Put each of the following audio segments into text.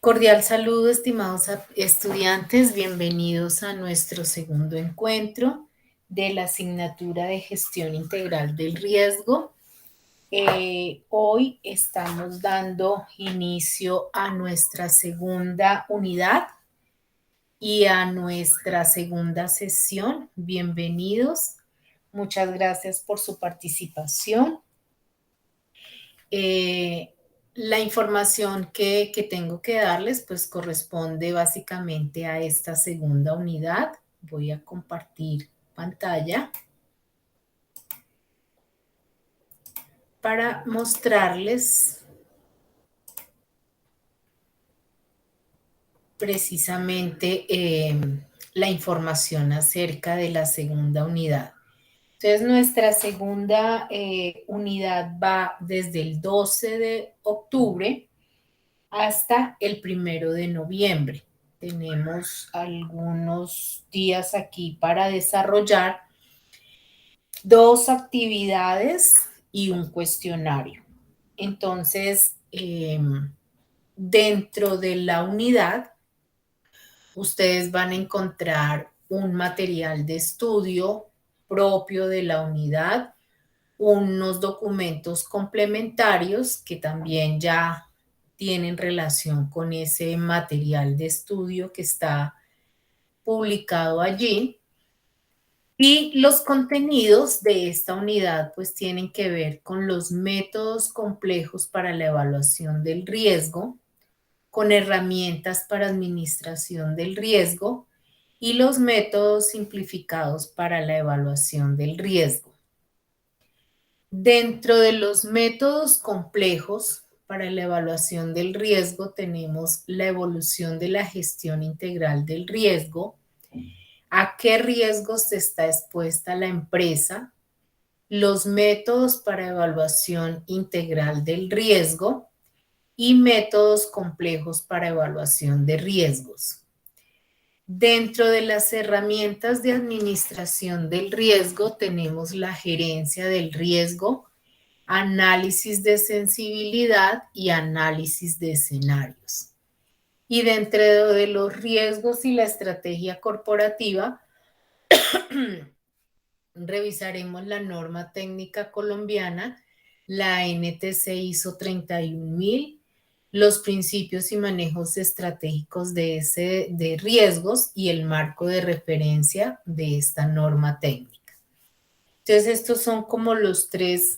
Cordial saludo, estimados estudiantes. Bienvenidos a nuestro segundo encuentro de la asignatura de Gestión Integral del Riesgo. Hoy estamos dando inicio a nuestra segunda unidad y a nuestra segunda sesión. Bienvenidos. Muchas gracias por su participación. La información que tengo que darles pues corresponde básicamente a esta segunda unidad. Voy a compartir pantalla para mostrarles precisamente la información acerca de la segunda unidad. Entonces, nuestra segunda unidad va desde el 12 de octubre hasta el 1 de noviembre. Tenemos algunos días aquí para desarrollar 2 actividades y un cuestionario. Entonces, dentro de la unidad, ustedes van a encontrar un material de estudio propio de la unidad, unos documentos complementarios que también ya tienen relación con ese material de estudio que está publicado allí. Y los contenidos de esta unidad pues tienen que ver con los métodos complejos para la evaluación del riesgo, con herramientas para administración del riesgo y los métodos simplificados para la evaluación del riesgo. Dentro de los métodos complejos para la evaluación del riesgo tenemos la evolución de la gestión integral del riesgo, a qué riesgos está expuesta la empresa, los métodos para evaluación integral del riesgo y métodos complejos para evaluación de riesgos. Dentro de las herramientas de administración del riesgo tenemos la gerencia del riesgo, análisis de sensibilidad y análisis de escenarios. Y dentro de los riesgos y la estrategia corporativa, revisaremos la norma técnica colombiana, la NTC ISO 31000, los principios y manejos estratégicos de riesgos y el marco de referencia de esta norma técnica. Entonces, estos son como los 3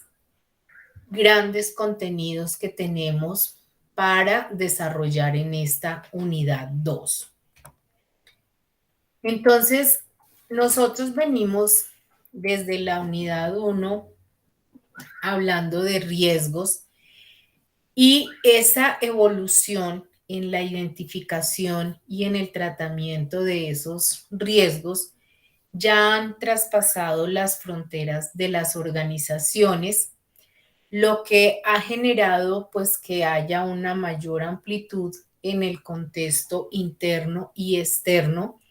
grandes contenidos que tenemos para desarrollar en esta unidad 2. Entonces, nosotros venimos desde la unidad 1 hablando de riesgos y esa evolución en la identificación y en el tratamiento de esos riesgos ya han traspasado las fronteras de las organizaciones, lo que ha generado pues que haya una mayor amplitud en el contexto interno y externo,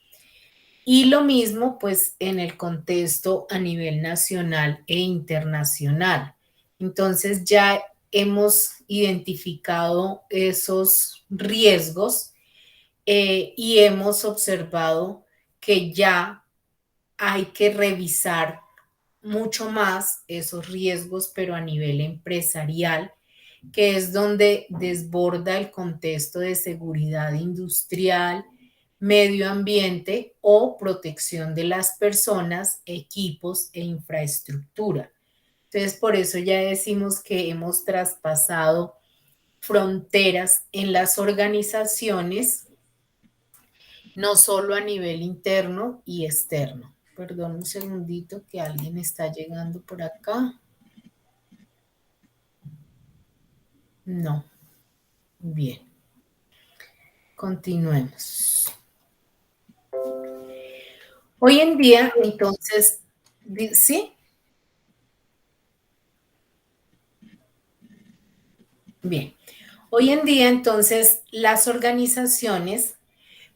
y lo mismo pues en el contexto a nivel nacional e internacional. Entonces ya hemos identificado esos riesgos y hemos observado que ya hay que revisar mucho más esos riesgos, pero a nivel empresarial, que es donde desborda el contexto de seguridad industrial, medio ambiente o protección de las personas, equipos e infraestructura. Entonces, por eso ya decimos que hemos traspasado fronteras en las organizaciones, no solo a nivel interno y externo. Perdón un segundito que alguien está llegando por acá. No. Bien. Continuemos. Hoy en día, entonces, ¿sí? Bien. Hoy en día, entonces, las organizaciones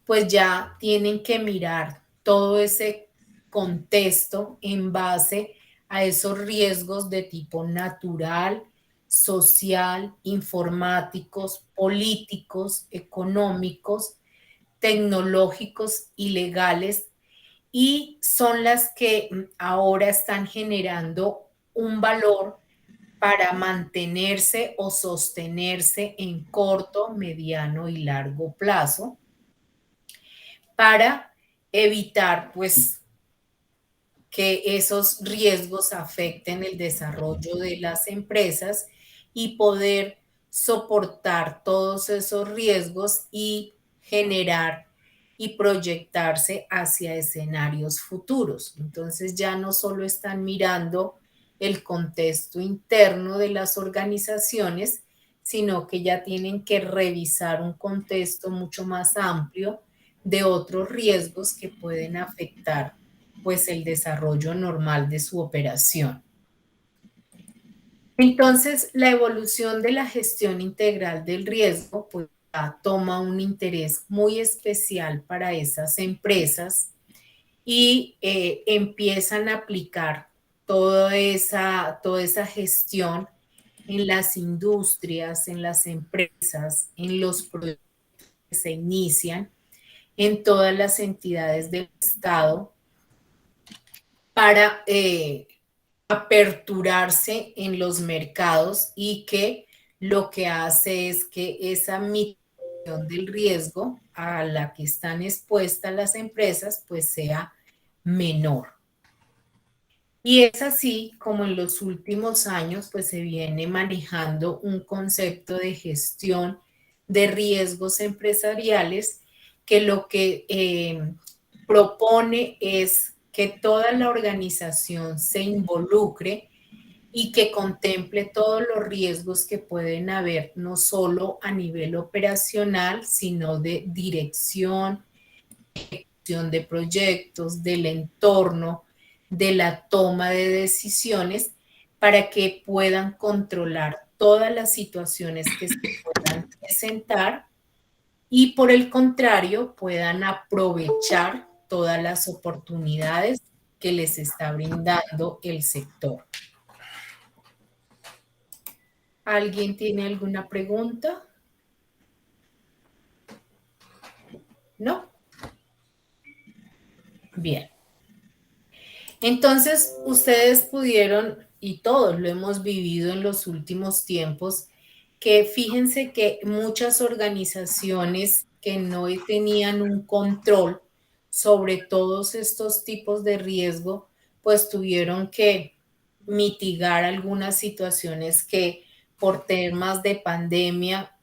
pues ya tienen que mirar todo ese contexto en base a esos riesgos de tipo natural, social, informáticos, políticos, económicos, tecnológicos y legales, y son las que ahora están generando un valor para mantenerse o sostenerse en corto, mediano y largo plazo, para evitar pues que esos riesgos afecten el desarrollo de las empresas y poder soportar todos esos riesgos y generar y proyectarse hacia escenarios futuros. Entonces ya no solo están mirando el contexto interno de las organizaciones, sino que ya tienen que revisar un contexto mucho más amplio de otros riesgos que pueden afectar pues el desarrollo normal de su operación. Entonces, la evolución de la gestión integral del riesgo pues toma un interés muy especial para esas empresas y empiezan a aplicar toda esa gestión en las industrias, en las empresas, en los proyectos que se inician, en todas las entidades del Estado para aperturarse en los mercados y que lo que hace es que esa mitigación del riesgo a la que están expuestas las empresas pues sea menor. Y es así como en los últimos años pues se viene manejando un concepto de gestión de riesgos empresariales que lo que propone es que toda la organización se involucre y que contemple todos los riesgos que pueden haber, no solo a nivel operacional, sino de dirección, ejecución de proyectos, del entorno, de la toma de decisiones, para que puedan controlar todas las situaciones que se puedan presentar y por el contrario puedan aprovechar todas las oportunidades que les está brindando el sector. ¿Alguien tiene alguna pregunta? ¿No? Bien. Entonces, ustedes pudieron, y todos lo hemos vivido en los últimos tiempos, que fíjense que muchas organizaciones que no tenían un control sobre todos estos tipos de riesgo, pues tuvieron que mitigar algunas situaciones que por temas de pandemia,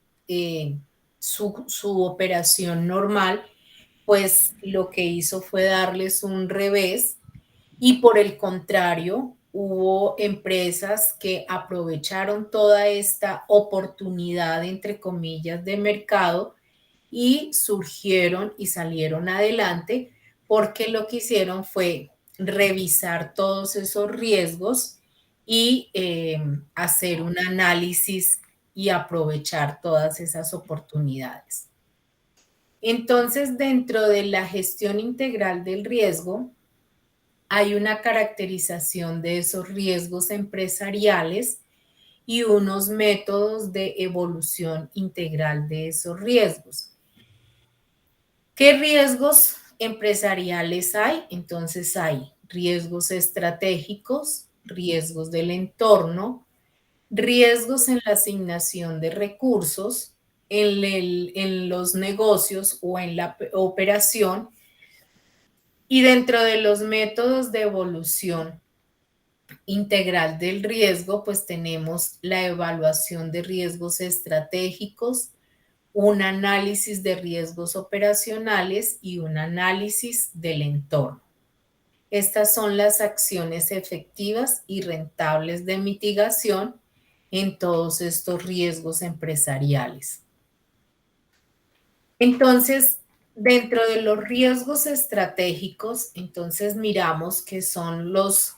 su operación normal, pues lo que hizo fue darles un revés y por el contrario, hubo empresas que aprovecharon toda esta oportunidad, entre comillas, de mercado y surgieron y salieron adelante porque lo que hicieron fue revisar todos esos riesgos y hacer un análisis y aprovechar todas esas oportunidades. Entonces, dentro de la gestión integral del riesgo, hay una caracterización de esos riesgos empresariales y unos métodos de evolución integral de esos riesgos. ¿Qué riesgos empresariales hay? Entonces hay riesgos estratégicos, riesgos del entorno, riesgos en la asignación de recursos, en los negocios o en la operación, y dentro de los métodos de evolución integral del riesgo, pues tenemos la evaluación de riesgos estratégicos, un análisis de riesgos operacionales y un análisis del entorno. Estas son las acciones efectivas y rentables de mitigación en todos estos riesgos empresariales. Entonces, dentro de los riesgos estratégicos, entonces miramos que son los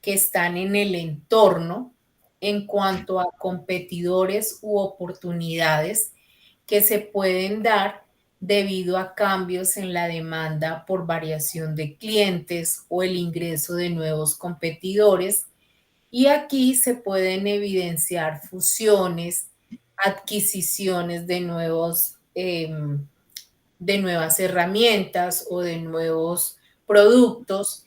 que están en el entorno en cuanto a competidores u oportunidades que se pueden dar debido a cambios en la demanda por variación de clientes o el ingreso de nuevos competidores Y aquí se pueden evidenciar fusiones, adquisiciones de nuevas herramientas o de nuevos productos,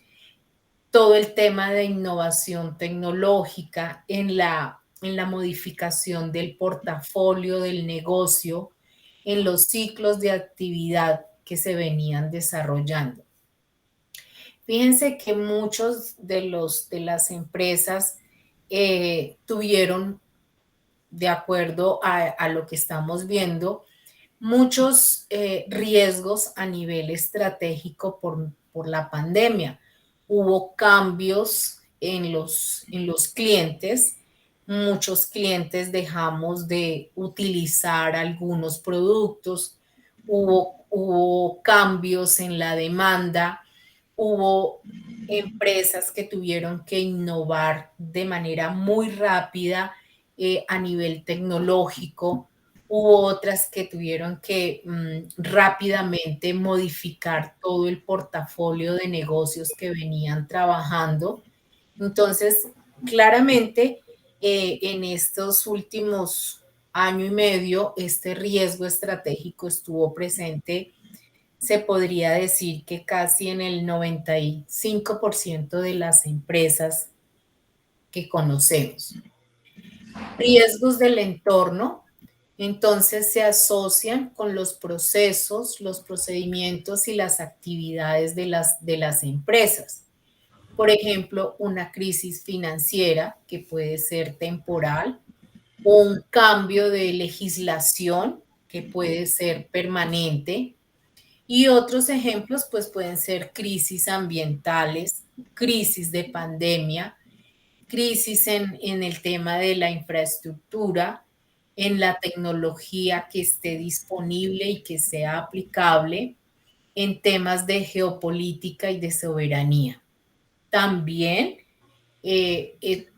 todo el tema de innovación tecnológica en la modificación del portafolio del negocio, en los ciclos de actividad que se venían desarrollando. Fíjense que muchos de las empresas tuvieron, de acuerdo a lo que estamos viendo, muchos riesgos a nivel estratégico por la pandemia. Hubo cambios en los clientes. Muchos clientes dejamos de utilizar algunos productos. Hubo cambios en la demanda. Hubo empresas que tuvieron que innovar de manera muy rápida a nivel tecnológico. Hubo otras que tuvieron que rápidamente modificar todo el portafolio de negocios que venían trabajando. Entonces, claramente, en estos últimos año y medio, este riesgo estratégico estuvo presente. Se podría decir que casi en el 95% de las empresas que conocemos. Riesgos del entorno, entonces se asocian con los procesos, los procedimientos y las actividades de las empresas. Por ejemplo, una crisis financiera que puede ser temporal, o un cambio de legislación que puede ser permanente. Y otros ejemplos pues pueden ser crisis ambientales, crisis de pandemia, crisis en el tema de la infraestructura, en la tecnología que esté disponible y que sea aplicable, en temas de geopolítica y de soberanía. También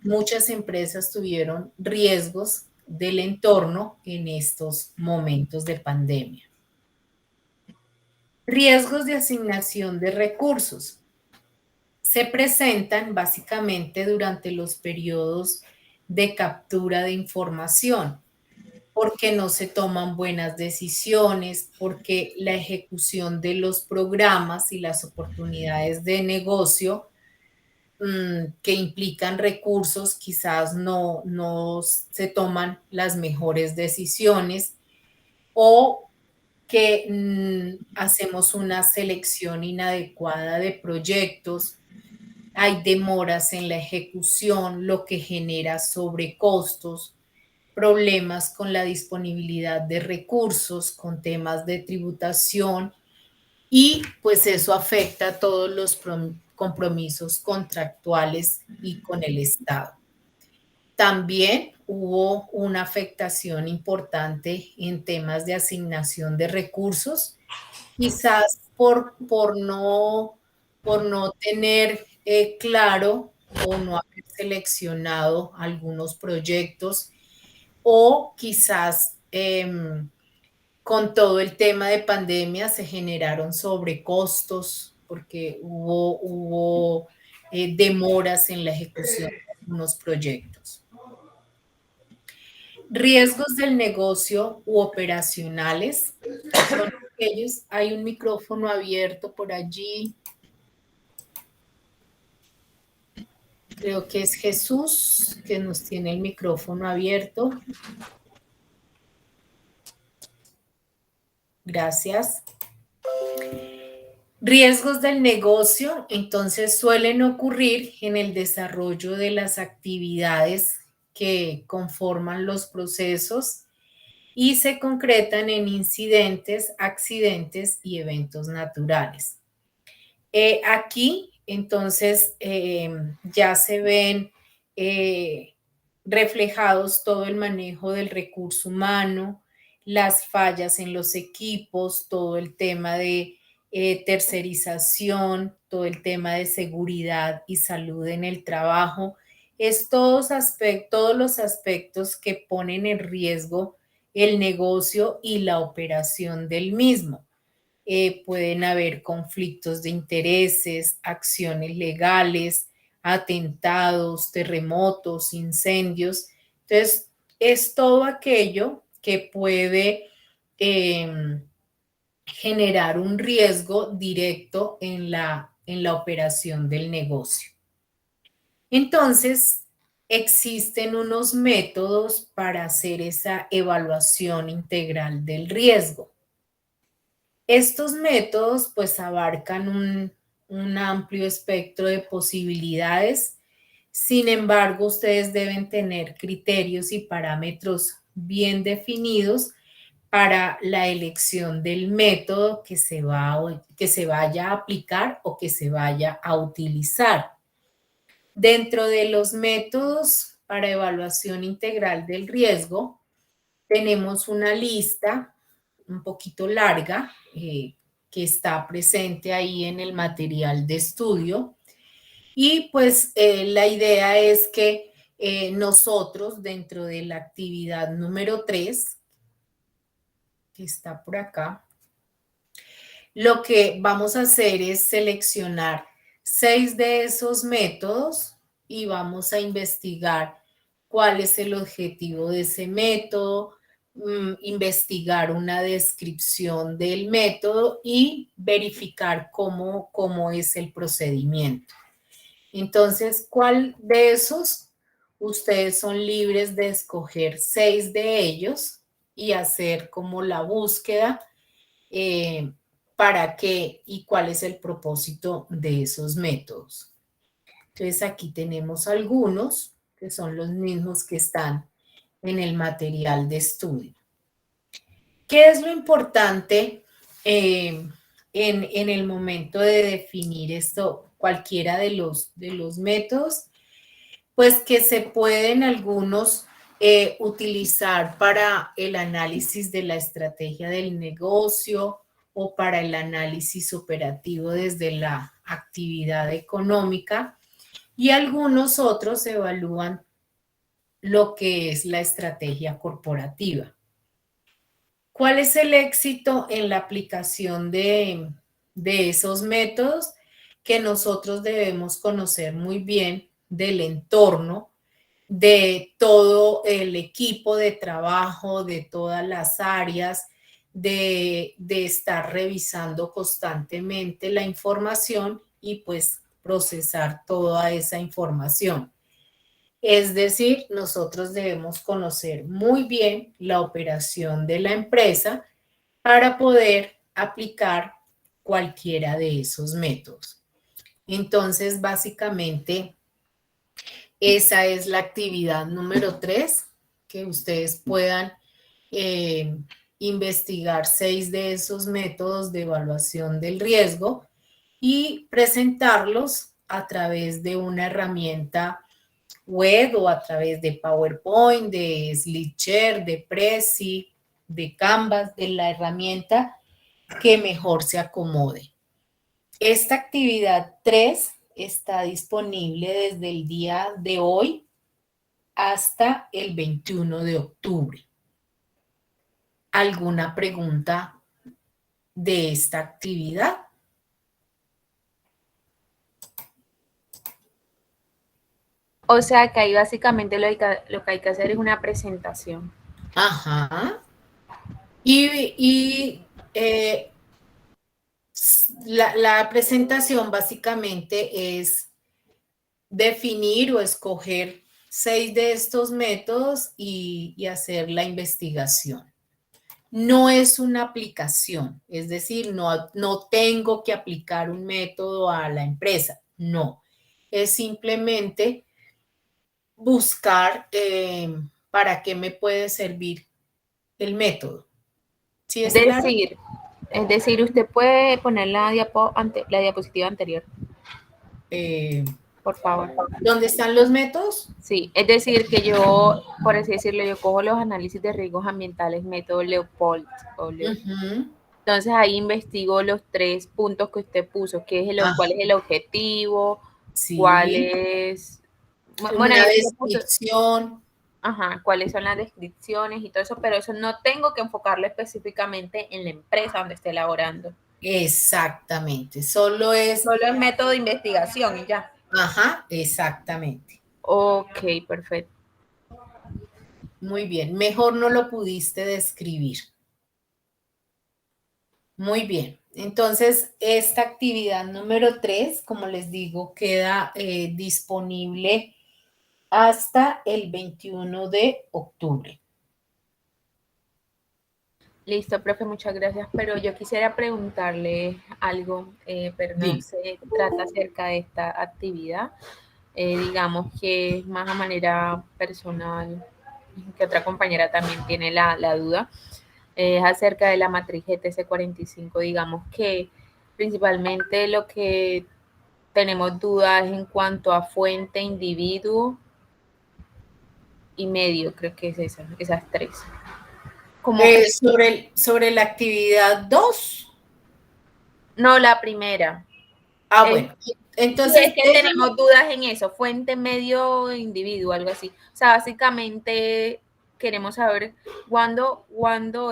muchas empresas tuvieron riesgos del entorno en estos momentos de pandemia. Riesgos de asignación de recursos. Se presentan básicamente durante los periodos de captura de información, porque no se toman buenas decisiones, porque la ejecución de los programas y las oportunidades de negocio que implican recursos quizás no se toman las mejores decisiones, o que hacemos una selección inadecuada de proyectos, hay demoras en la ejecución, lo que genera sobrecostos, problemas con la disponibilidad de recursos, con temas de tributación, y pues eso afecta a todos los compromisos contractuales y con el Estado. También hubo una afectación importante en temas de asignación de recursos, quizás por no tener claro o no haber seleccionado algunos proyectos, o quizás con todo el tema de pandemia se generaron sobrecostos porque hubo demoras en la ejecución de algunos proyectos. Riesgos del negocio u operacionales son aquellos. Hay un micrófono abierto por allí. Creo que es Jesús que nos tiene el micrófono abierto. Gracias. Riesgos del negocio, entonces, suelen ocurrir en el desarrollo de las actividades que conforman los procesos y se concretan en incidentes, accidentes y eventos naturales. Aquí, entonces, ya se ven reflejados todo el manejo del recurso humano, las fallas en los equipos, todo el tema de tercerización, todo el tema de seguridad y salud en el trabajo. Es todos los aspectos que ponen en riesgo el negocio y la operación del mismo. Pueden haber conflictos de intereses, acciones legales, atentados, terremotos, incendios. Entonces, es todo aquello que puede generar un riesgo directo en la operación del negocio. Entonces, existen unos métodos para hacer esa evaluación integral del riesgo. Estos métodos pues abarcan un amplio espectro de posibilidades. Sin embargo, ustedes deben tener criterios y parámetros bien definidos para la elección del método que se vaya a aplicar o que se vaya a utilizar. Dentro de los métodos para evaluación integral del riesgo, tenemos una lista un poquito larga que está presente ahí en el material de estudio. Y pues la idea es que nosotros dentro de la actividad número 3, que está por acá, lo que vamos a hacer es seleccionar 6 de esos métodos y vamos a investigar cuál es el objetivo de ese método, investigar una descripción del método y verificar cómo es el procedimiento. Entonces, ¿cuál de esos? Ustedes son libres de escoger 6 de ellos y hacer como la búsqueda para qué y cuál es el propósito de esos métodos. Entonces, aquí tenemos algunos que son los mismos que están en el material de estudio. ¿Qué es lo importante en el momento de definir esto, cualquiera de los métodos? Pues que se pueden algunos utilizar para el análisis de la estrategia del negocio o para el análisis operativo desde la actividad económica, y algunos otros evalúan lo que es la estrategia corporativa. ¿Cuál es el éxito en la aplicación de esos métodos? Que nosotros debemos conocer muy bien del entorno, de todo el equipo de trabajo, de todas las áreas, de estar revisando constantemente la información y pues procesar toda esa información. Es decir, nosotros debemos conocer muy bien la operación de la empresa para poder aplicar cualquiera de esos métodos. Entonces, básicamente, esa es la actividad número 3, que ustedes puedan investigar 6 de esos métodos de evaluación del riesgo y presentarlos a través de una herramienta web o a través de PowerPoint, de SlideShare, de Prezi, de Canvas, de la herramienta que mejor se acomode. Esta actividad 3 está disponible desde el día de hoy hasta el 21 de octubre. ¿Alguna pregunta de esta actividad? O sea que ahí básicamente lo que hay que hacer es una presentación. Ajá. Y la presentación básicamente es definir o escoger 6 de estos métodos y hacer la investigación. No es una aplicación, es decir, no tengo que aplicar un método a la empresa, no. Es simplemente buscar para qué me puede servir el método. ¿Sí es claro? Es decir, usted puede poner la diapositiva anterior. Por favor. ¿Dónde están los métodos? Sí, es decir, que yo, por así decirlo, yo cojo los análisis de riesgos ambientales, método Leopold. Entonces ahí investigo los 3 puntos que usted puso, cuál es el objetivo, sí. Cuál es... Bueno, una descripción. Ajá, cuáles son las descripciones y todo eso, pero eso no tengo que enfocarlo específicamente en la empresa donde esté elaborando. Exactamente, solo es método de investigación y ya. Ajá, exactamente. Ok, perfecto. Muy bien, mejor no lo pudiste describir. Muy bien, entonces esta actividad número 3, como les digo, queda disponible hasta el 21 de octubre. Listo, profe, muchas gracias. Pero yo quisiera preguntarle algo, pero no Sí. se trata acerca de esta actividad. Digamos que es más a manera personal, que otra compañera también tiene la duda, es acerca de la matriz GTC 45. Digamos que principalmente lo que tenemos dudas en cuanto a fuente, individuo y medio, creo que es esas tres. Como que Sobre la actividad 2. no, la primera. Bueno, Sí, entonces es que déjame. tenemos dudas en eso, fuente, medio, individuo, algo así. O sea, básicamente queremos saber cuándo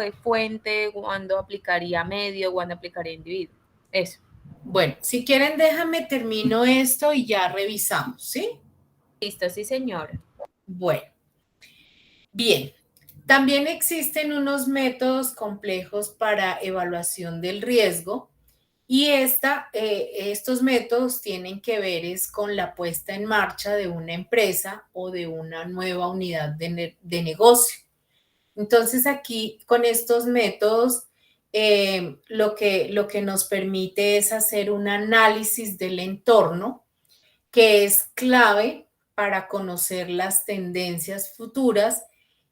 es fuente, cuándo aplicaría medio, cuándo aplicaría individuo. Eso. Bueno, si quieren, déjame termino esto y ya revisamos, ¿sí? Listo, sí, señor. Bueno, bien. También existen unos métodos complejos para evaluación del riesgo y estos métodos tienen que ver es con la puesta en marcha de una empresa o de una nueva unidad de negocio. Entonces aquí con estos métodos lo que nos permite es hacer un análisis del entorno que es clave para conocer las tendencias futuras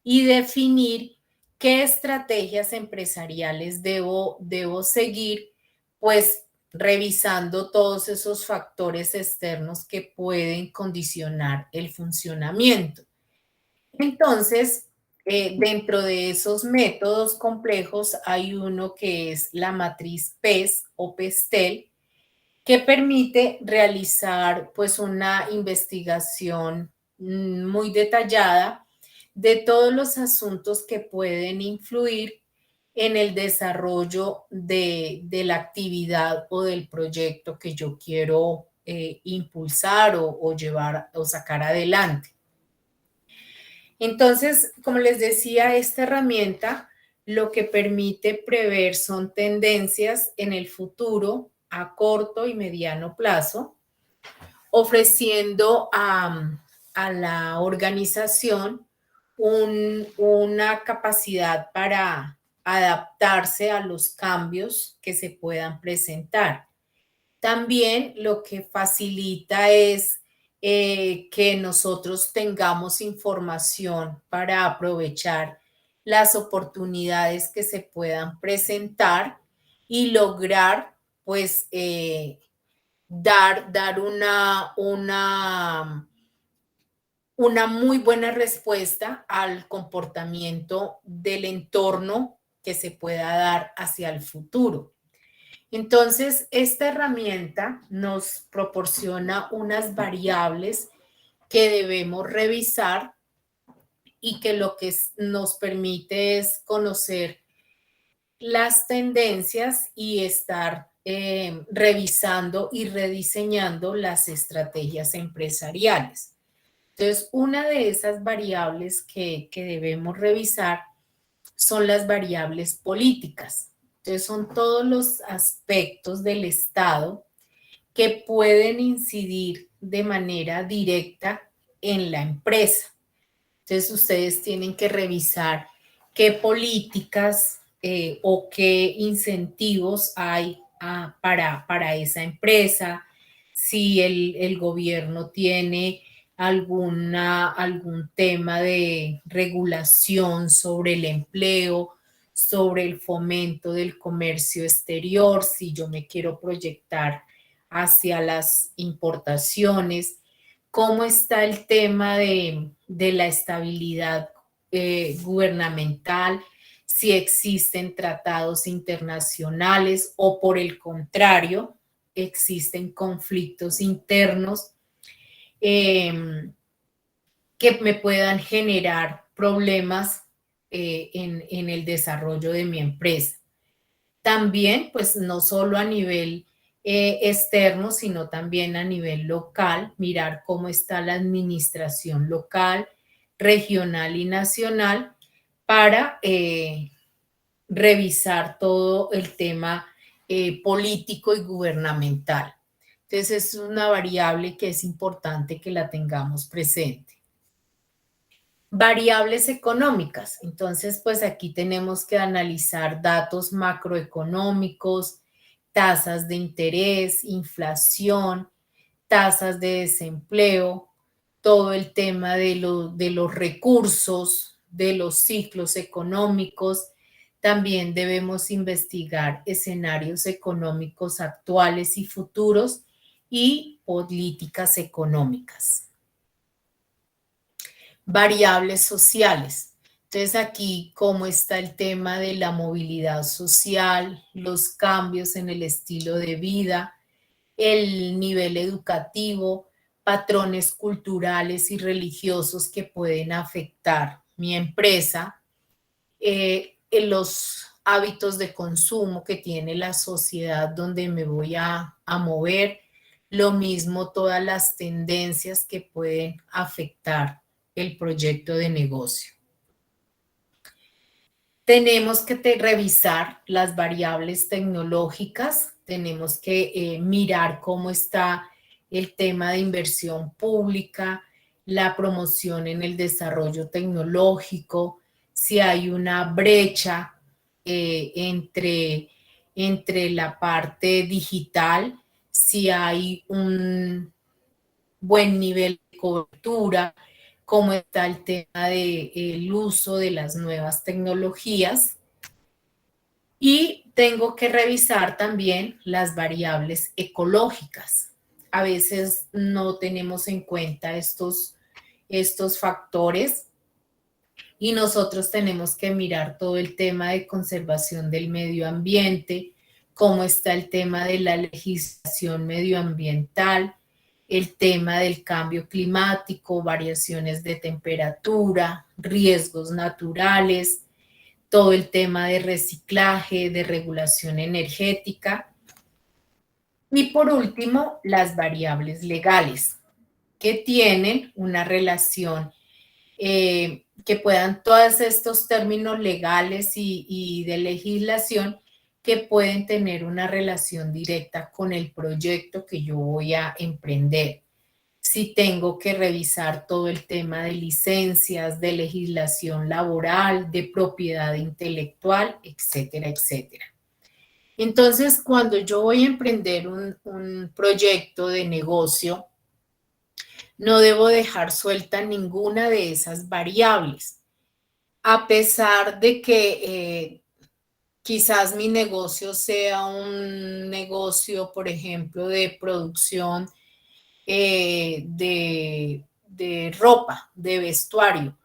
y definir qué estrategias empresariales debo seguir, pues revisando todos esos factores externos que pueden condicionar el funcionamiento. Entonces, dentro de esos métodos complejos hay uno que es la matriz PES o PESTEL, que permite realizar pues una investigación muy detallada de todos los asuntos que pueden influir en el desarrollo de la actividad o del proyecto que yo quiero impulsar o llevar o sacar adelante. Entonces, como les decía, esta herramienta lo que permite prever son tendencias en el futuro a corto y mediano plazo, ofreciendo a la organización una capacidad para adaptarse a los cambios que se puedan presentar. También lo que facilita es que nosotros tengamos información para aprovechar las oportunidades que se puedan presentar y lograr, pues, dar una muy buena respuesta al comportamiento del entorno que se pueda dar hacia el futuro. Entonces, esta herramienta nos proporciona unas variables que debemos revisar y que lo que nos permite es conocer las tendencias y estar revisando y rediseñando las estrategias empresariales. Entonces, una de esas variables que debemos revisar son las variables políticas. Entonces, son todos los aspectos del Estado que pueden incidir de manera directa en la empresa. Entonces, ustedes tienen que revisar qué políticas o qué incentivos hay para esa empresa, si el gobierno tiene algún tema de regulación sobre el empleo, sobre el fomento del comercio exterior, si yo me quiero proyectar hacia las importaciones, cómo está el tema de la estabilidad gubernamental, si existen tratados internacionales o por el contrario, existen conflictos internos que me puedan generar problemas en el desarrollo de mi empresa. También, pues no solo a nivel externo, sino también a nivel local, mirar cómo está la administración local, regional y nacional para revisar todo el tema político y gubernamental. Entonces es una variable que es importante que la tengamos presente. Variables económicas. Entonces, pues aquí tenemos que analizar datos macroeconómicos, tasas de interés, inflación, tasas de desempleo, todo el tema de los recursos, de los ciclos económicos. También debemos investigar escenarios económicos actuales y futuros y políticas económicas. Variables sociales. Entonces aquí, cómo está el tema de la movilidad social, los cambios en el estilo de vida, el nivel educativo, patrones culturales y religiosos que pueden afectar mi empresa, los hábitos de consumo que tiene la sociedad donde me voy a mover, lo mismo todas las tendencias que pueden afectar el proyecto de negocio. Tenemos que revisar las variables tecnológicas, tenemos que mirar cómo está el tema de inversión pública, la promoción en el desarrollo tecnológico, si hay una brecha entre la parte digital, si hay un buen nivel de cobertura, cómo está el tema del uso de las nuevas tecnologías. Y tengo que revisar también las variables ecológicas. A veces no tenemos en cuenta estos factores y nosotros tenemos que mirar todo el tema de conservación del medio ambiente, cómo está el tema de la legislación medioambiental, el tema del cambio climático, variaciones de temperatura, riesgos naturales, todo el tema de reciclaje, de regulación energética. Y por último, las variables legales, que tienen una relación, que puedan todos estos términos legales y de legislación que pueden tener una relación directa con el proyecto que yo voy a emprender. Si tengo que revisar todo el tema de licencias, de legislación laboral, de propiedad intelectual, etcétera, etcétera. Entonces, cuando yo voy a emprender un proyecto de negocio, no debo dejar suelta ninguna de esas variables. A pesar de que quizás mi negocio sea un negocio, por ejemplo, de producción de ropa, de vestuario.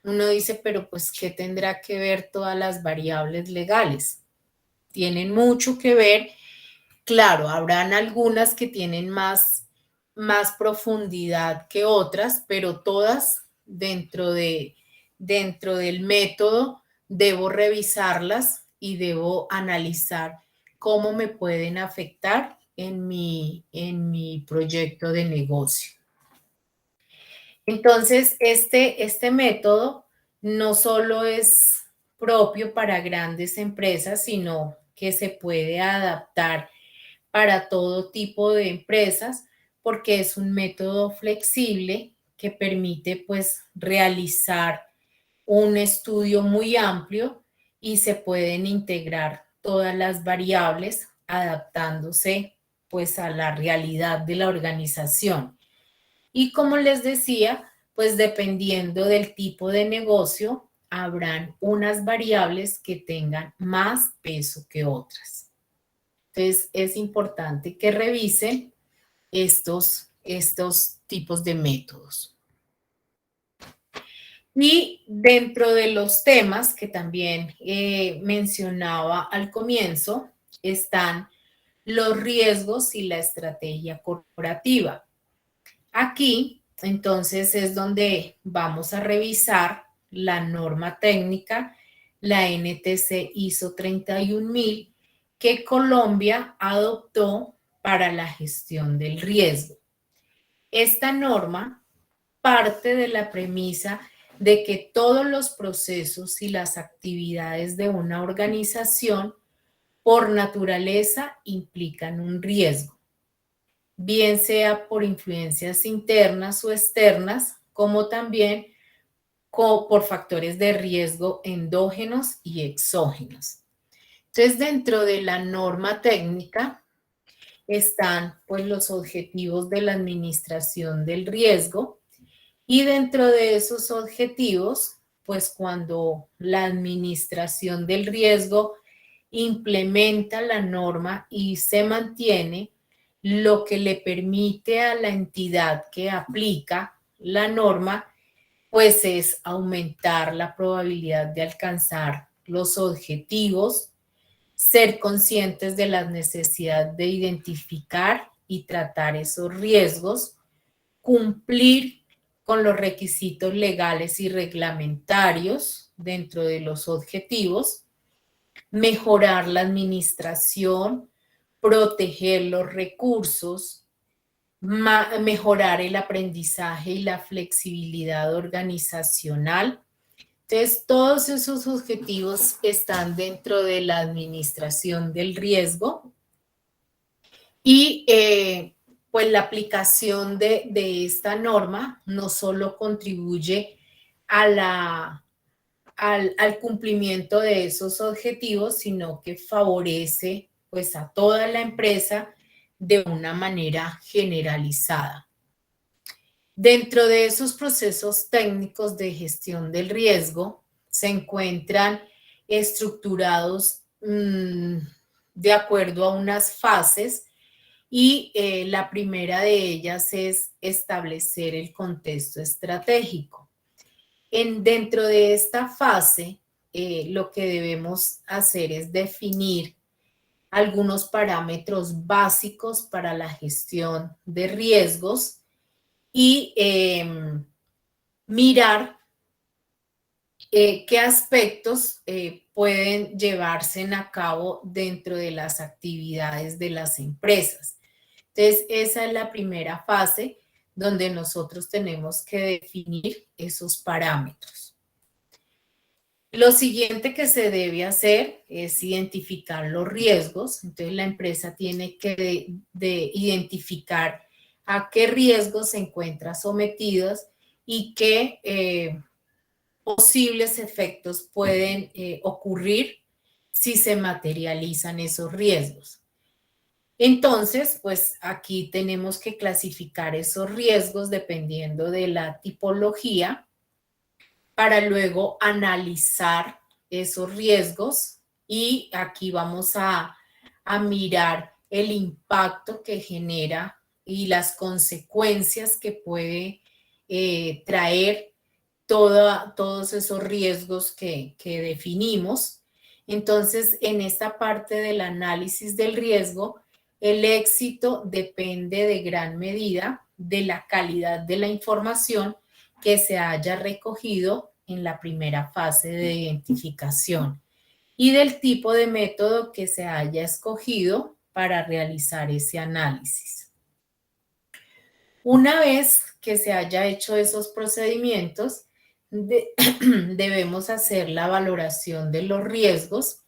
Uno dice, pero pues, ¿qué tendrá que ver todas las variables legales? Tienen mucho que ver. Claro, habrán algunas que tienen más profundidad que otras, pero todas dentro del método debo revisarlas y debo analizar cómo me pueden afectar en mi proyecto de negocio. Entonces, este método no solo es propio para grandes empresas, sino que se puede adaptar para todo tipo de empresas, porque es un método flexible que permite pues realizar un estudio muy amplio y se pueden integrar todas las variables adaptándose pues a la realidad de la organización. Y como les decía, pues dependiendo del tipo de negocio, habrán unas variables que tengan más peso que otras. Entonces, es importante que revisen estos tipos de métodos. Y dentro de los temas que también mencionaba al comienzo, están los riesgos y la estrategia corporativa. Aquí, entonces, es donde vamos a revisar la norma técnica, la NTC ISO 31000, que Colombia adoptó para la gestión del riesgo. Esta norma parte de la premisa de que todos los procesos y las actividades de una organización por naturaleza implican un riesgo, bien sea por influencias internas o externas, como también por factores de riesgo endógenos y exógenos. Entonces, dentro de la norma técnica están pues los objetivos de la administración del riesgo, y dentro de esos objetivos, pues cuando la administración del riesgo implementa la norma y se mantiene, lo que le permite a la entidad que aplica la norma, pues es aumentar la probabilidad de alcanzar los objetivos, ser conscientes de la necesidad de identificar y tratar esos riesgos, cumplir con los requisitos legales y reglamentarios dentro de los objetivos, mejorar la administración, proteger los recursos, mejorar el aprendizaje y la flexibilidad organizacional. Entonces, todos esos objetivos están dentro de la administración del riesgo y pues la aplicación de esta norma no solo contribuye a al cumplimiento de esos objetivos, sino que favorece pues a toda la empresa de una manera generalizada. Dentro de esos procesos técnicos de gestión del riesgo se encuentran estructurados de acuerdo a unas fases, y la primera de ellas es establecer el contexto estratégico. Dentro de esta fase, lo que debemos hacer es definir algunos parámetros básicos para la gestión de riesgos y mirar qué aspectos pueden llevarse a cabo dentro de las actividades de las empresas. Entonces, esa es la primera fase donde nosotros tenemos que definir esos parámetros. Lo siguiente que se debe hacer es identificar los riesgos. Entonces, la empresa tiene que identificar a qué riesgos se encuentra sometidos y qué posibles efectos pueden ocurrir si se materializan esos riesgos. Entonces, pues aquí tenemos que clasificar esos riesgos dependiendo de la tipología para luego analizar esos riesgos, y aquí vamos a mirar el impacto que genera y las consecuencias que puede traer todos esos riesgos que definimos. Entonces, en esta parte del análisis del riesgo, el éxito depende de gran medida de la calidad de la información que se haya recogido en la primera fase de identificación y del tipo de método que se haya escogido para realizar ese análisis. Una vez que se haya hecho esos procedimientos, debemos hacer la valoración de los riesgos,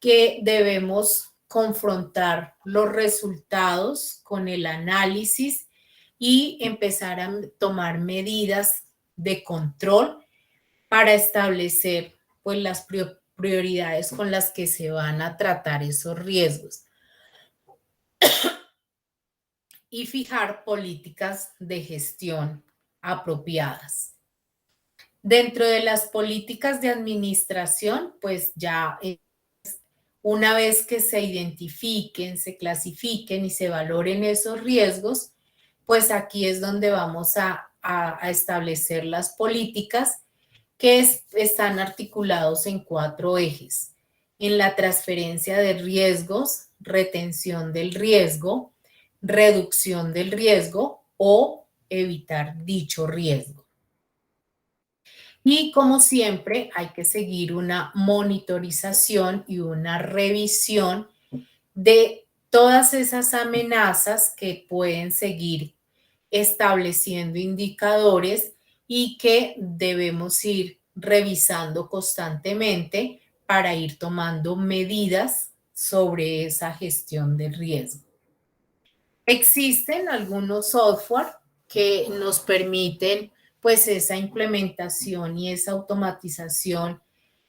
que debemos confrontar los resultados con el análisis y empezar a tomar medidas de control para establecer pues las prioridades con las que se van a tratar esos riesgos y fijar políticas de gestión apropiadas. Dentro de las políticas de administración, pues ya una vez que se identifiquen, se clasifiquen y se valoren esos riesgos, pues aquí es donde vamos a establecer las políticas que están articulados en 4 ejes: en la transferencia de riesgos, retención del riesgo, reducción del riesgo o evitar dicho riesgo. Y como siempre, hay que seguir una monitorización y una revisión de todas esas amenazas que pueden seguir estableciendo indicadores y que debemos ir revisando constantemente para ir tomando medidas sobre esa gestión del riesgo. Existen algunos software que nos permiten pues esa implementación y esa automatización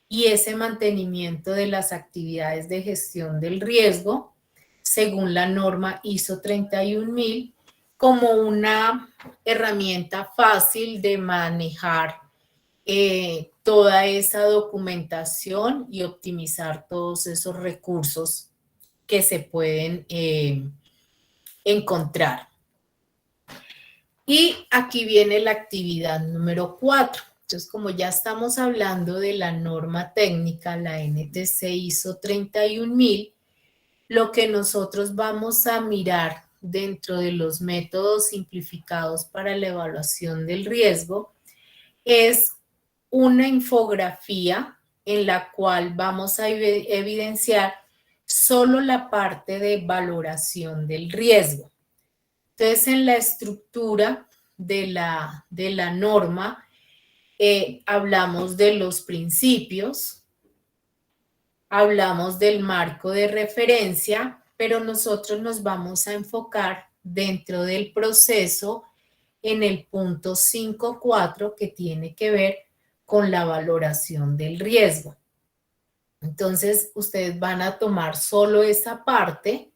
y ese mantenimiento de las actividades de gestión del riesgo según la norma ISO 31000 como una herramienta fácil de manejar toda esa documentación y optimizar todos esos recursos que se pueden encontrar. Y aquí viene la actividad número 4. Entonces, como ya estamos hablando de la norma técnica, la NTC ISO 31000, lo que nosotros vamos a mirar dentro de los métodos simplificados para la evaluación del riesgo es una infografía en la cual vamos a evidenciar solo la parte de valoración del riesgo. Entonces, en la estructura de la norma, hablamos de los principios, hablamos del marco de referencia, pero nosotros nos vamos a enfocar dentro del proceso en el punto 5.4 que tiene que ver con la valoración del riesgo. Entonces, ustedes van a tomar solo esa parte,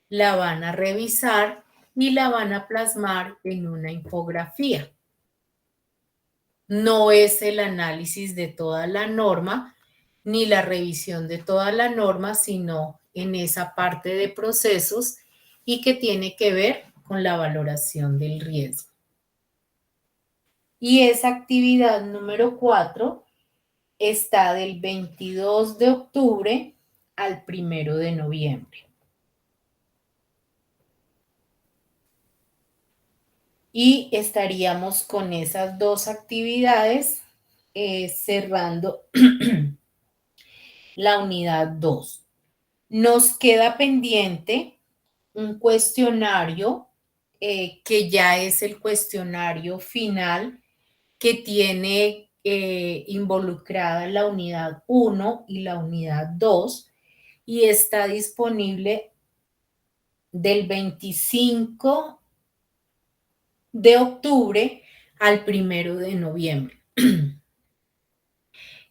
la van a revisar y la van a plasmar en una infografía. No es el análisis de toda la norma ni la revisión de toda la norma, sino en esa parte de procesos y que tiene que ver con la valoración del riesgo. Y esa actividad número 4 está del 22 de octubre al 1 de noviembre. Y estaríamos con esas dos actividades cerrando la unidad 2. Nos queda pendiente un cuestionario que ya es el cuestionario final que tiene involucrada la unidad 1 y la unidad 2 y está disponible del 25 de octubre al 1 de noviembre.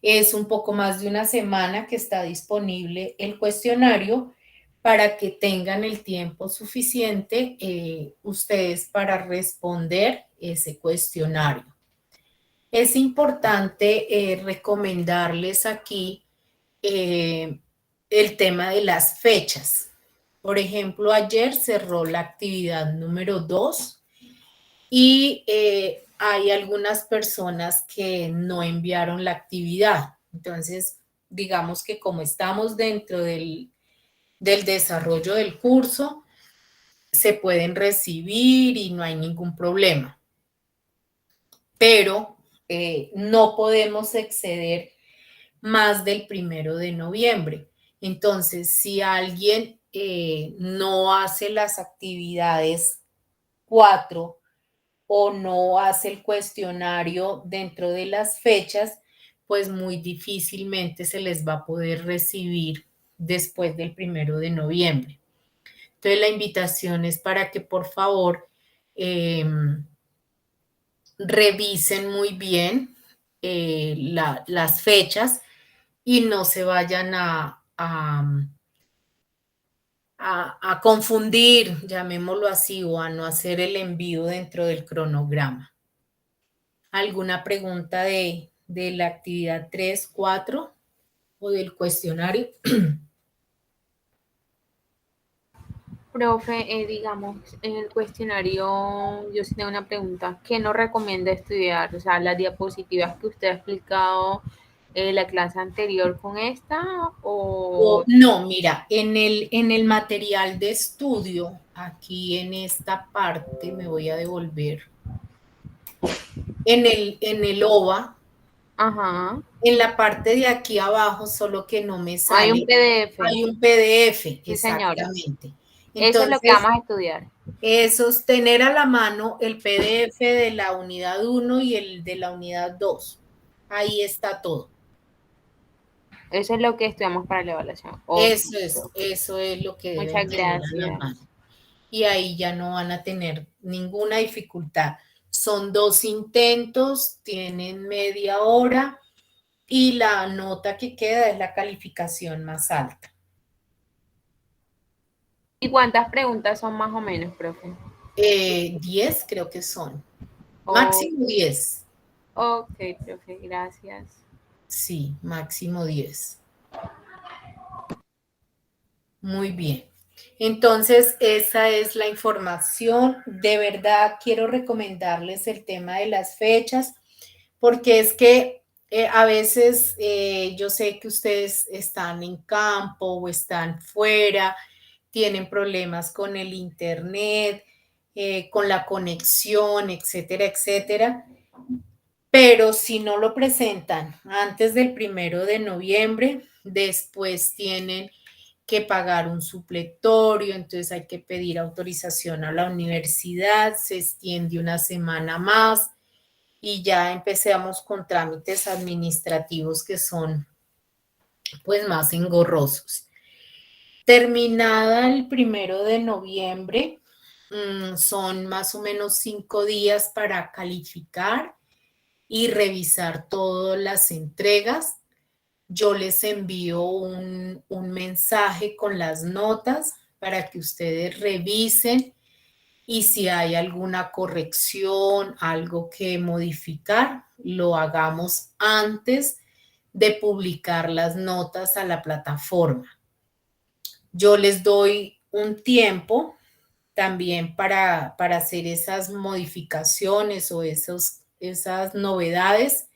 Es un poco más de una semana que está disponible el cuestionario para que tengan el tiempo suficiente ustedes para responder ese cuestionario. Es importante recomendarles aquí el tema de las fechas. Por ejemplo, ayer cerró la actividad número 2 y hay algunas personas que no enviaron la actividad. Entonces, digamos que como estamos dentro del desarrollo del curso, se pueden recibir y no hay ningún problema. Pero no podemos exceder más del 1 de noviembre. Entonces, si alguien no hace las actividades 4 o no hace el cuestionario dentro de las fechas, pues muy difícilmente se les va a poder recibir después del 1 de noviembre. Entonces, la invitación es para que por favor revisen muy bien las fechas y no se vayan a confundir, llamémoslo así, o a no hacer el envío dentro del cronograma. ¿Alguna pregunta de la actividad 3, 4 o del cuestionario? Profe, digamos, en el cuestionario yo sí tengo una pregunta. ¿Qué nos recomienda estudiar? O sea, las diapositivas que usted ha explicado la clase anterior con esta o... No, mira, en el material de estudio, aquí en esta parte, me voy a devolver, en el OVA, Ajá. en la parte de aquí abajo, solo que no me sale. Hay un PDF. Hay un PDF, Sí, señora. exactamente. Eso es lo que Entonces, vamos a estudiar. eso es tener a la mano el PDF de la unidad 1 y el de la unidad 2. Ahí está todo. Eso es lo que estudiamos para la evaluación. Okay. Eso es lo que deben Muchas tener a la gracias. mano. Y ahí ya no van a tener ninguna dificultad. Son 2 intentos, tienen media hora y la nota que queda es la calificación más alta. ¿Y cuántas preguntas son más o menos, profe? 10 creo que son. Oh, Máximo 10. ok, profe, gracias. Sí, máximo 10. Muy bien. Entonces, esa es la información. De verdad, quiero recomendarles el tema de las fechas, porque es que a veces yo sé que ustedes están en campo o están fuera, tienen problemas con el internet, con la conexión, etcétera, etcétera. Pero si no lo presentan antes del 1 de noviembre, después tienen que pagar un supletorio, entonces hay que pedir autorización a la universidad, se extiende una semana más y ya empezamos con trámites administrativos que son pues más engorrosos. Terminada el 1 de noviembre, son más o menos 5 días para calificar y revisar todas las entregas. Yo les envío un mensaje con las notas para que ustedes revisen y si hay alguna corrección, algo que modificar, lo hagamos antes de publicar las notas a la plataforma. Yo les doy un tiempo también para hacer esas modificaciones o esas novedades.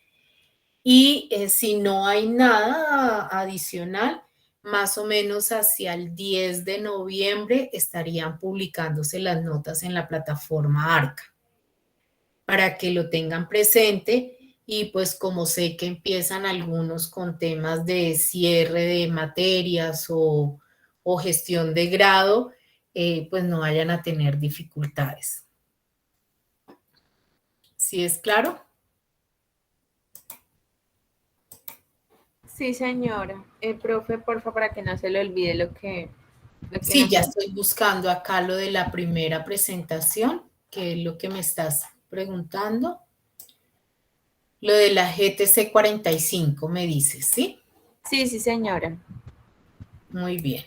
Y si no hay nada adicional, más o menos hacia el 10 de noviembre estarían publicándose las notas en la plataforma ARCA para que lo tengan presente. Y pues como sé que empiezan algunos con temas de cierre de materias o gestión de grado, pues no vayan a tener dificultades. ¿Sí es claro? Sí, señora. Profe, por favor, para que no se le olvide lo que Sí, nos... ya estoy buscando acá lo de la primera presentación, que es lo que me estás preguntando. Lo de la GTC 45, me dices, ¿sí? Sí, sí, señora. Muy bien.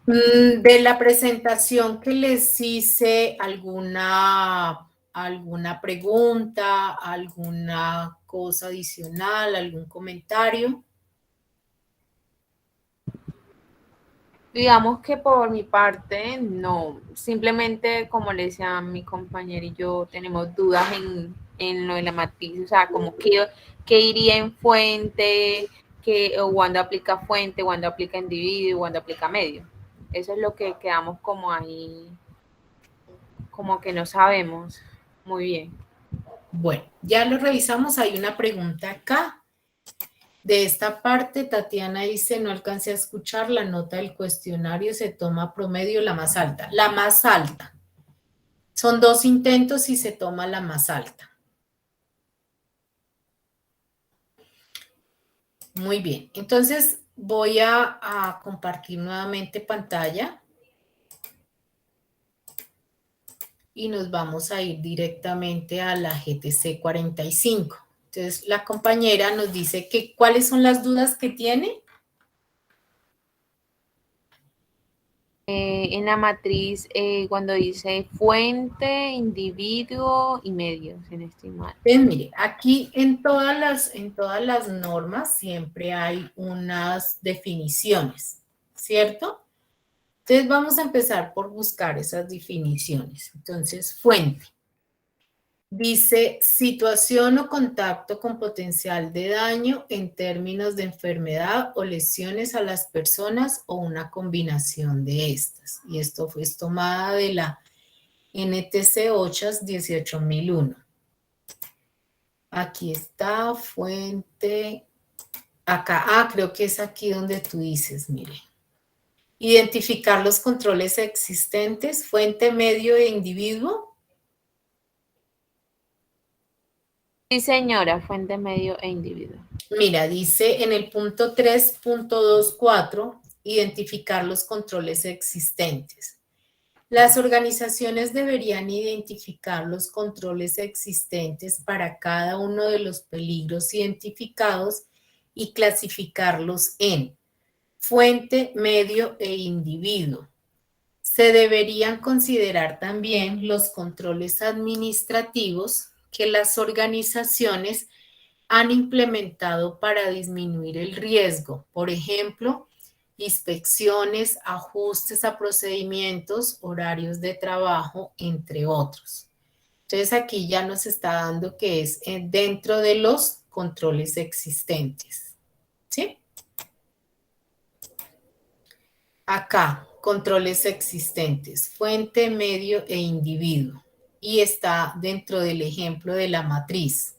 De la presentación que les hice, alguna pregunta, alguna cosa adicional, algún comentario. Digamos que por mi parte, no. Simplemente, como le decía a mi compañera y yo, tenemos dudas en lo de la matriz, o sea, como que iría en fuente, o cuando aplica fuente, cuando aplica individuo, cuando aplica medio. Eso es lo que quedamos como ahí, como que no sabemos muy bien. Bueno, ya lo revisamos. Hay una pregunta acá. De esta parte, Tatiana dice, no alcancé a escuchar, la nota del cuestionario se toma promedio la más alta. La más alta. Son 2 intentos y se toma la más alta. Muy bien. Entonces voy a compartir nuevamente pantalla y nos vamos a ir directamente a la GTC 45. Entonces la compañera nos dice que cuáles son las dudas que tiene. En la matriz, cuando dice fuente, individuo y medios, en este mal. Entonces, mire, aquí en todas las normas siempre hay unas definiciones, ¿cierto? Entonces vamos a empezar por buscar esas definiciones. Entonces, fuente. Dice situación o contacto con potencial de daño en términos de enfermedad o lesiones a las personas o una combinación de estas. Y esto fue tomada de la NTC OCHAS 18001. Aquí está, fuente. Acá, creo que es aquí donde tú dices, mire. Identificar los controles existentes, fuente, medio e individuo. Sí, señora, fuente, medio e individuo. Mira, dice en el punto 3.24, identificar los controles existentes. Las organizaciones deberían identificar los controles existentes para cada uno de los peligros identificados y clasificarlos en fuente, medio e individuo. Se deberían considerar también los controles administrativos que las organizaciones han implementado para disminuir el riesgo. Por ejemplo, inspecciones, ajustes a procedimientos, horarios de trabajo, entre otros. Entonces aquí ya nos está dando que es dentro de los controles existentes. ¿Sí? Acá, controles existentes, fuente, medio e individuo. Y está dentro del ejemplo de la matriz.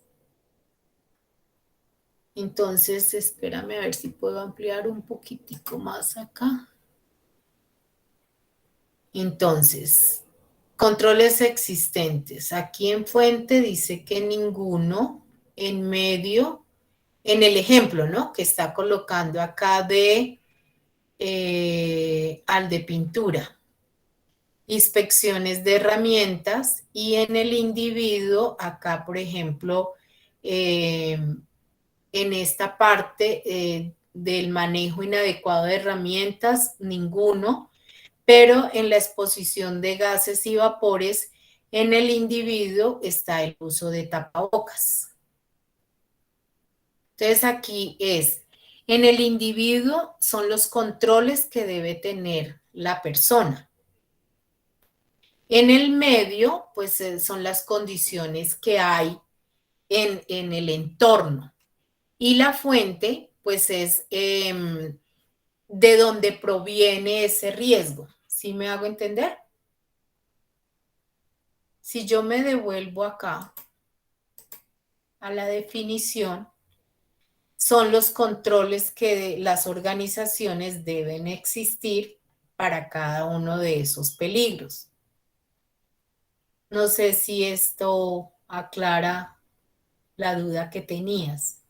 Entonces, espérame a ver si puedo ampliar un poquitico más acá. Entonces, controles existentes. Aquí en fuente dice que ninguno. En medio, en el ejemplo, ¿no? Que está colocando acá de al de pintura. Inspecciones de herramientas. Y en el individuo, acá, por ejemplo, en esta parte del manejo inadecuado de herramientas, ninguno, pero en la exposición de gases y vapores, en el individuo está el uso de tapabocas. Entonces aquí en el individuo son los controles que debe tener la persona. En el medio, pues son las condiciones que hay en el entorno. Y la fuente, pues es de donde proviene ese riesgo. ¿Sí me hago entender? Si yo me devuelvo acá a la definición, son los controles que las organizaciones deben existir para cada uno de esos peligros. No sé si esto aclara la duda que tenías.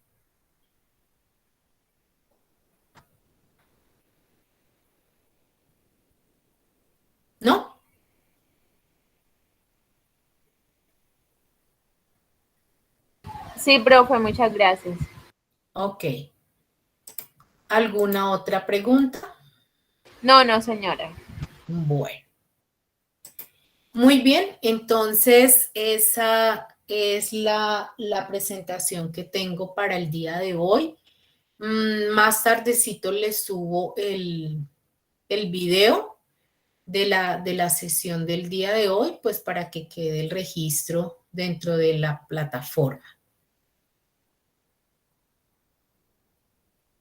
¿No? Sí, profe, muchas gracias. Ok. ¿Alguna otra pregunta? No, no, señora. Bueno. Muy bien, entonces esa es la presentación que tengo para el día de hoy. Más tardecito les subo el video de la sesión del día de hoy, pues para que quede el registro dentro de la plataforma.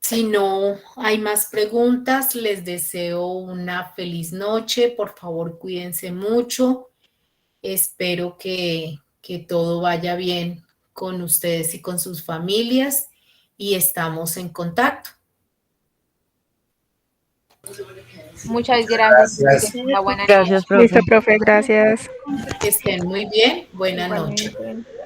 Si no hay más preguntas, les deseo una feliz noche. Por favor, cuídense mucho. Espero que todo vaya bien con ustedes y con sus familias y estamos en contacto. Muchas gracias. Gracias. Que tenga buena Gracias, noche. profe. Listo, profe, gracias. Que estén muy bien. Buenas noches. Igualmente.